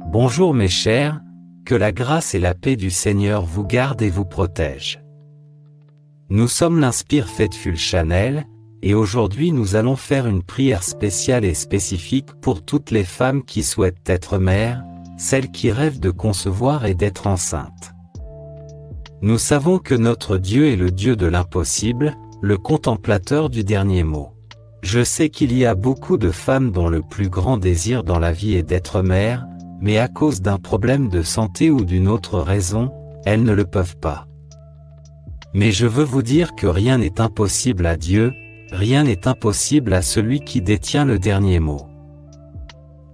Bonjour mes chers, que la grâce et la paix du Seigneur vous gardent et vous protègent. Nous sommes l'Inspire Faithful Channel, et aujourd'hui nous allons faire une prière spéciale et spécifique pour toutes les femmes qui souhaitent être mères, celles qui rêvent de concevoir et d'être enceintes. Nous savons que notre Dieu est le Dieu de l'impossible, le contemplateur du dernier mot. Je sais qu'il y a beaucoup de femmes dont le plus grand désir dans la vie est d'être mère, mais à cause d'un problème de santé ou d'une autre raison, elles ne le peuvent pas. Mais je veux vous dire que rien n'est impossible à Dieu, rien n'est impossible à celui qui détient le dernier mot.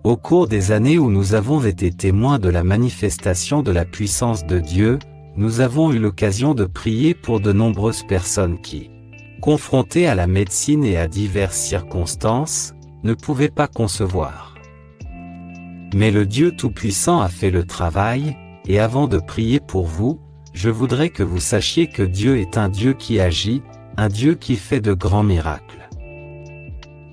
Au cours des années où nous avons été témoins de la manifestation de la puissance de Dieu, nous avons eu l'occasion de prier pour de nombreuses personnes qui, confrontées à la médecine et à diverses circonstances, ne pouvaient pas concevoir. Mais le Dieu Tout-Puissant a fait le travail, et avant de prier pour vous, je voudrais que vous sachiez que Dieu est un Dieu qui agit, un Dieu qui fait de grands miracles.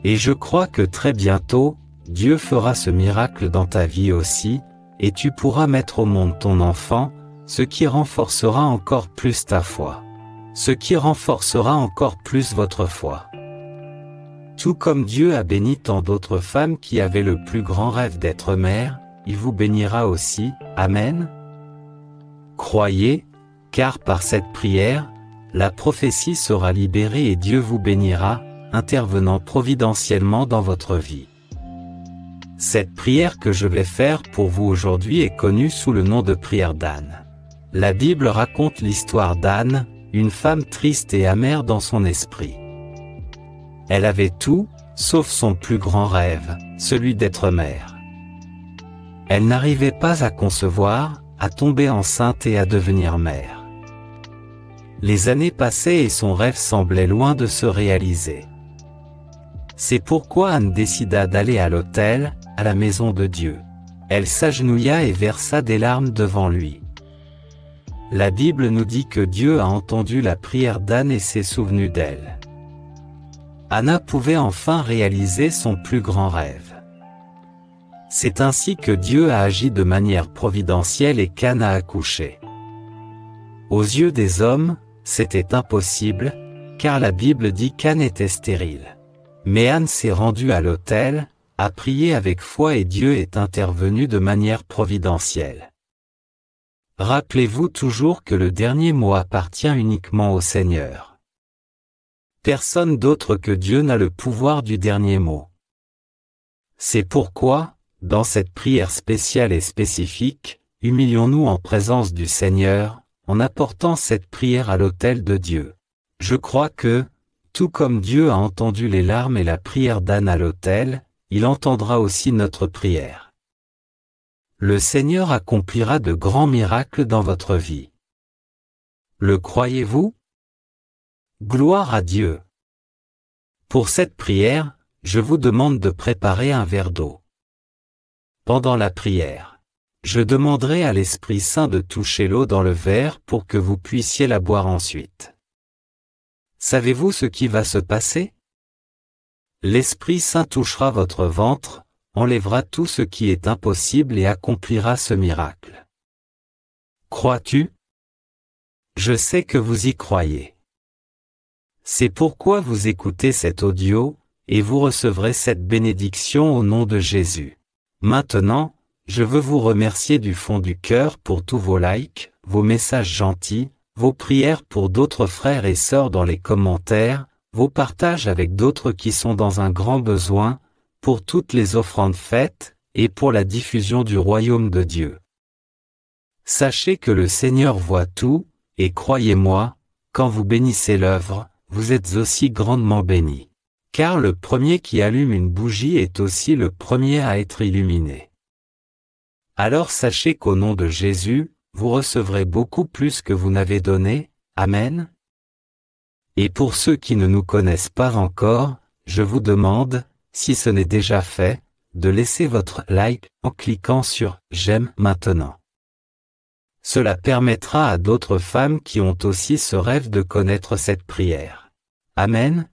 Et je crois que très bientôt, Dieu fera ce miracle dans ta vie aussi, et tu pourras mettre au monde ton enfant, ce qui renforcera encore plus ta foi. Ce qui renforcera encore plus votre foi. Tout comme Dieu a béni tant d'autres femmes qui avaient le plus grand rêve d'être mères, il vous bénira aussi, Amen. Croyez, car par cette prière, la prophétie sera libérée et Dieu vous bénira, intervenant providentiellement dans votre vie. Cette prière que je vais faire pour vous aujourd'hui est connue sous le nom de prière d'Anne. La Bible raconte l'histoire d'Anne, une femme triste et amère dans son esprit. Elle avait tout, sauf son plus grand rêve, celui d'être mère. Elle n'arrivait pas à concevoir, à tomber enceinte et à devenir mère. Les années passaient et son rêve semblait loin de se réaliser. C'est pourquoi Anne décida d'aller à l'autel, à la maison de Dieu. Elle s'agenouilla et versa des larmes devant lui. La Bible nous dit que Dieu a entendu la prière d'Anne et s'est souvenu d'elle. Anna pouvait enfin réaliser son plus grand rêve. C'est ainsi que Dieu a agi de manière providentielle et qu'Anne a accouché. Aux yeux des hommes, c'était impossible, car la Bible dit qu'Anne était stérile. Mais Anne s'est rendue à l'autel, a prié avec foi et Dieu est intervenu de manière providentielle. Rappelez-vous toujours que le dernier mot appartient uniquement au Seigneur. Personne d'autre que Dieu n'a le pouvoir du dernier mot. C'est pourquoi, dans cette prière spéciale et spécifique, humilions-nous en présence du Seigneur, en apportant cette prière à l'autel de Dieu. Je crois que, tout comme Dieu a entendu les larmes et la prière d'Anne à l'autel, il entendra aussi notre prière. Le Seigneur accomplira de grands miracles dans votre vie. Le croyez-vous? Gloire à Dieu. Pour cette prière, je vous demande de préparer un verre d'eau. Pendant la prière, je demanderai à l'Esprit Saint de toucher l'eau dans le verre pour que vous puissiez la boire ensuite. Savez-vous ce qui va se passer? L'Esprit Saint touchera votre ventre, enlèvera tout ce qui est impossible et accomplira ce miracle. Crois-tu? Je sais que vous y croyez. C'est pourquoi vous écoutez cet audio, et vous recevrez cette bénédiction au nom de Jésus. Maintenant, je veux vous remercier du fond du cœur pour tous vos likes, vos messages gentils, vos prières pour d'autres frères et sœurs dans les commentaires, vos partages avec d'autres qui sont dans un grand besoin, pour toutes les offrandes faites, et pour la diffusion du royaume de Dieu. Sachez que le Seigneur voit tout, et croyez-moi, quand vous bénissez l'œuvre, vous êtes aussi grandement bénis. Car le premier qui allume une bougie est aussi le premier à être illuminé. Alors sachez qu'au nom de Jésus, vous recevrez beaucoup plus que vous n'avez donné, Amen. Et pour ceux qui ne nous connaissent pas encore, je vous demande, si ce n'est déjà fait, de laisser votre like en cliquant sur « J'aime maintenant ». Cela permettra à d'autres femmes qui ont aussi ce rêve de connaître cette prière. Amen.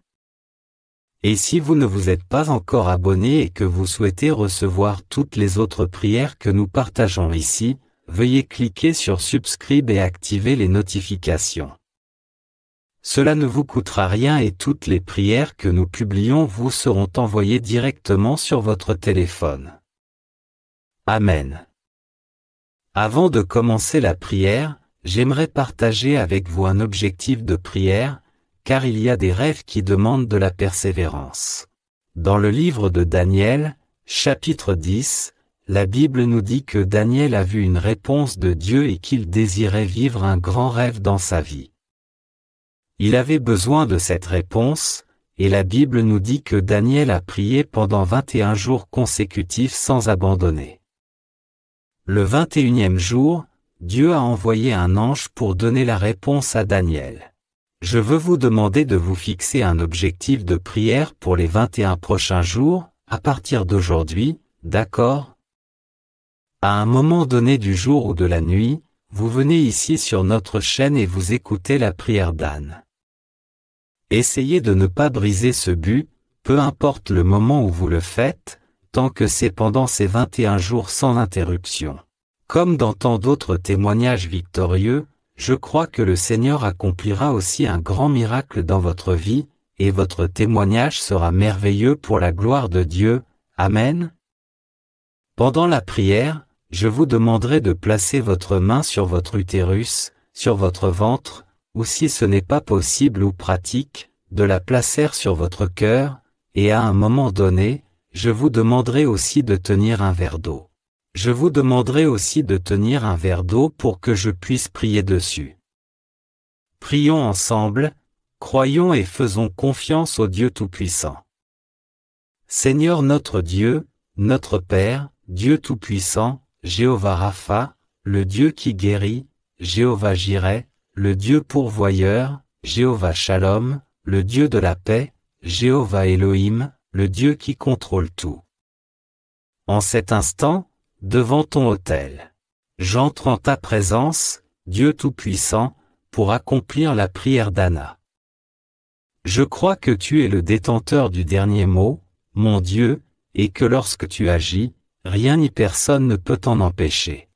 Et si vous ne vous êtes pas encore abonné et que vous souhaitez recevoir toutes les autres prières que nous partageons ici, veuillez cliquer sur Subscribe et activer les notifications. Cela ne vous coûtera rien et toutes les prières que nous publions vous seront envoyées directement sur votre téléphone. Amen. Avant de commencer la prière, j'aimerais partager avec vous un objectif de prière, car il y a des rêves qui demandent de la persévérance. Dans le livre de Daniel, chapitre 10, la Bible nous dit que Daniel a vu une réponse de Dieu et qu'il désirait vivre un grand rêve dans sa vie. Il avait besoin de cette réponse, et la Bible nous dit que Daniel a prié pendant 21 jours consécutifs sans abandonner. Le 21e jour, Dieu a envoyé un ange pour donner la réponse à Daniel. Je veux vous demander de vous fixer un objectif de prière pour les 21 prochains jours, à partir d'aujourd'hui, d'accord? À un moment donné du jour ou de la nuit, vous venez ici sur notre chaîne et vous écoutez la prière d'Anne. Essayez de ne pas briser ce but, peu importe le moment où vous le faites, tant que c'est pendant ces 21 jours sans interruption. Comme dans tant d'autres témoignages victorieux, je crois que le Seigneur accomplira aussi un grand miracle dans votre vie, et votre témoignage sera merveilleux pour la gloire de Dieu. Amen. Pendant la prière, je vous demanderai de placer votre main sur votre utérus, sur votre ventre, ou si ce n'est pas possible ou pratique, de la placer sur votre cœur, et à un moment donné, je vous demanderai aussi de tenir un verre d'eau. Je vous demanderai aussi de tenir un verre d'eau pour que je puisse prier dessus. Prions ensemble, croyons et faisons confiance au Dieu Tout-Puissant. Seigneur notre Dieu, notre Père, Dieu Tout-Puissant, Jéhovah Rapha, le Dieu qui guérit, Jéhovah Jireh, le Dieu pourvoyeur, Jéhovah Shalom, le Dieu de la paix, Jéhovah Elohim, le Dieu qui contrôle tout. En cet instant, devant ton autel, j'entre en ta présence, Dieu Tout-Puissant, pour accomplir la prière d'Anna. Je crois que tu es le détenteur du dernier mot, mon Dieu, et que lorsque tu agis, rien ni personne ne peut t'en empêcher.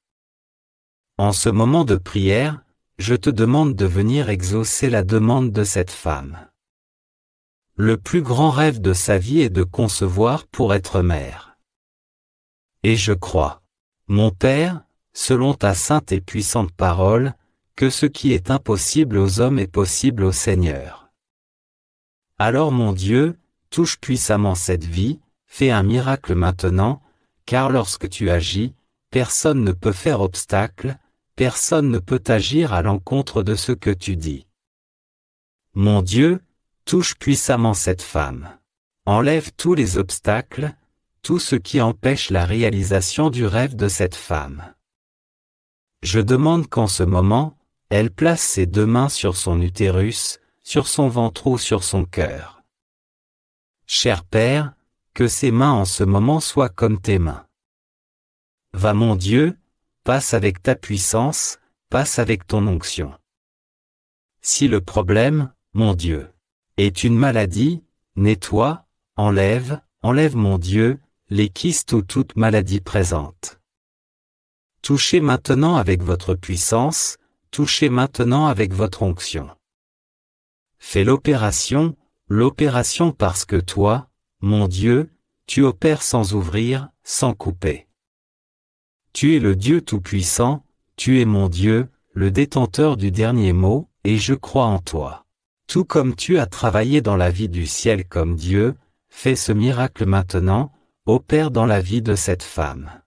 En ce moment de prière, je te demande de venir exaucer la demande de cette femme. Le plus grand rêve de sa vie est de concevoir pour être mère. Et je crois, mon Père, selon ta sainte et puissante parole, que ce qui est impossible aux hommes est possible au Seigneur. Alors mon Dieu, touche puissamment cette vie, fais un miracle maintenant, car lorsque tu agis, personne ne peut faire obstacle, personne ne peut agir à l'encontre de ce que tu dis. Mon Dieu, touche puissamment cette femme. Enlève tous les obstacles, tout ce qui empêche la réalisation du rêve de cette femme. Je demande qu'en ce moment, elle place ses deux mains sur son utérus, sur son ventre ou sur son cœur. Cher Père, que ses mains en ce moment soient comme tes mains. Va mon Dieu, passe avec ta puissance, passe avec ton onction. Si le problème, mon Dieu, est une maladie, nettoie, enlève mon Dieu, les kystes ou toute maladie présente. Touchez maintenant avec votre puissance, touchez maintenant avec votre onction. Fais l'opération parce que toi, mon Dieu, tu opères sans ouvrir, sans couper. Tu es le Dieu Tout-Puissant, tu es mon Dieu, le détenteur du dernier mot, et je crois en toi. Tout comme tu as travaillé dans la vie du ciel comme Dieu, fais ce miracle maintenant, opère dans la vie de cette femme.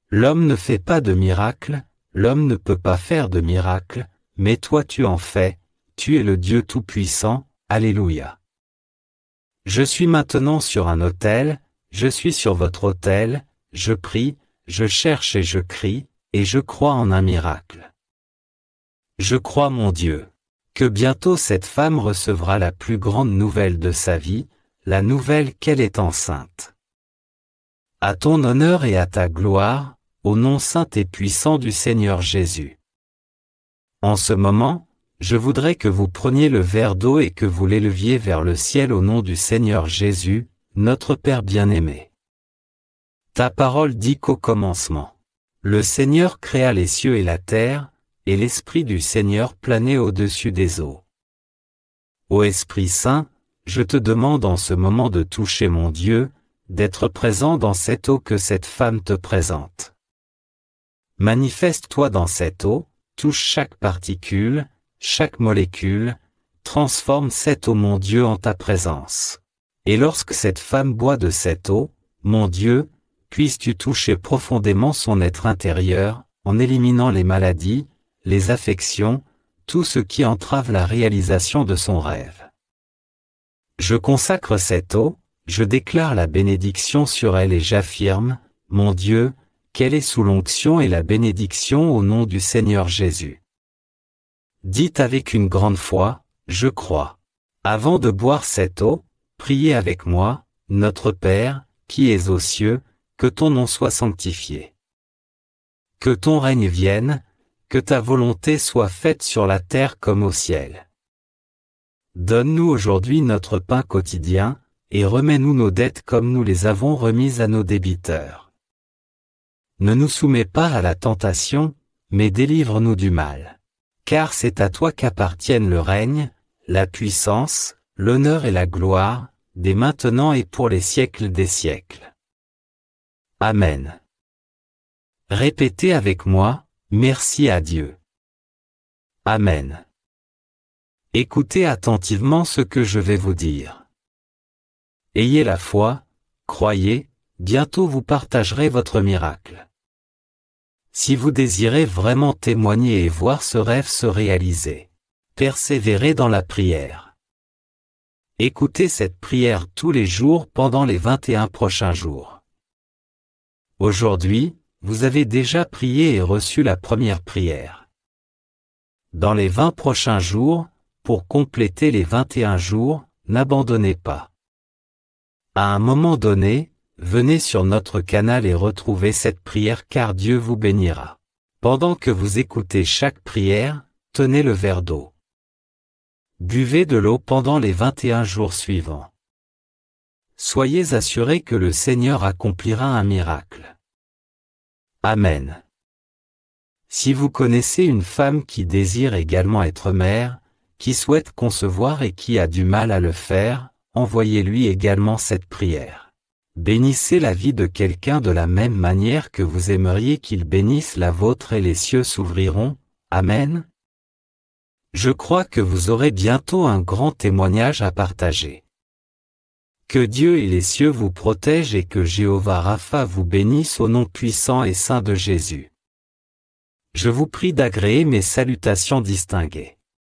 L'homme ne fait pas de miracle, l'homme ne peut pas faire de miracle, mais toi tu en fais, tu es le Dieu Tout-Puissant, Alléluia. Je suis maintenant sur un autel, je suis sur votre autel, je prie, je cherche et je crie, et je crois en un miracle. Je crois mon Dieu, que bientôt cette femme recevra la plus grande nouvelle de sa vie, la nouvelle qu'elle est enceinte. À ton honneur et à ta gloire, au nom saint et puissant du Seigneur Jésus. En ce moment, Je voudrais que vous preniez le verre d'eau et que vous l'éleviez vers le ciel au nom du Seigneur Jésus, notre Père bien-aimé. Ta parole dit qu'au commencement, le Seigneur créa les cieux et la terre, et l'Esprit du Seigneur planait au-dessus des eaux. Ô Esprit Saint, je te demande en ce moment de toucher mon Dieu, d'être présent dans cette eau que cette femme te présente. Manifeste-toi dans cette eau, touche chaque particule, chaque molécule, transforme cette eau mon Dieu en ta présence. Et lorsque cette femme boit de cette eau, mon Dieu, puisses-tu toucher profondément son être intérieur, en éliminant les maladies, les affections, tout ce qui entrave la réalisation de son rêve. Je consacre cette eau, je déclare la bénédiction sur elle et j'affirme, mon Dieu, qu'elle est sous l'onction et la bénédiction au nom du Seigneur Jésus. Dites avec une grande foi, je crois. Avant de boire cette eau, priez avec moi, notre Père, qui es aux cieux, que ton nom soit sanctifié. Que ton règne vienne, que ta volonté soit faite sur la terre comme au ciel. Donne-nous aujourd'hui notre pain quotidien, et remets-nous nos dettes comme nous les avons remises à nos débiteurs. Ne nous soumets pas à la tentation, mais délivre-nous du mal. Car c'est à toi qu'appartiennent le règne, la puissance, l'honneur et la gloire, dès maintenant et pour les siècles des siècles. Amen. Répétez avec moi, merci à Dieu. Amen. Écoutez attentivement ce que je vais vous dire. Ayez la foi, croyez, bientôt vous partagerez votre miracle. Si vous désirez vraiment témoigner et voir ce rêve se réaliser, persévérez dans la prière. Écoutez cette prière tous les jours pendant les 21 prochains jours. Aujourd'hui, vous avez déjà prié et reçu la première prière. Dans les 20 prochains jours, pour compléter les 21 jours, n'abandonnez pas. À un moment donné, venez sur notre canal et retrouvez cette prière car Dieu vous bénira. Pendant que vous écoutez chaque prière, tenez le verre d'eau. Buvez de l'eau pendant les 21 jours suivants. Soyez assurés que le Seigneur accomplira un miracle. Amen. Si vous connaissez une femme qui désire également être mère, qui souhaite concevoir et qui a du mal à le faire, envoyez-lui également cette prière. Bénissez la vie de quelqu'un de la même manière que vous aimeriez qu'il bénisse la vôtre et les cieux s'ouvriront. Amen. Je crois que vous aurez bientôt un grand témoignage à partager. Que Dieu et les cieux vous protègent et que Jéhovah Rapha vous bénisse au nom puissant et saint de Jésus. Je vous prie d'agréer mes salutations distinguées.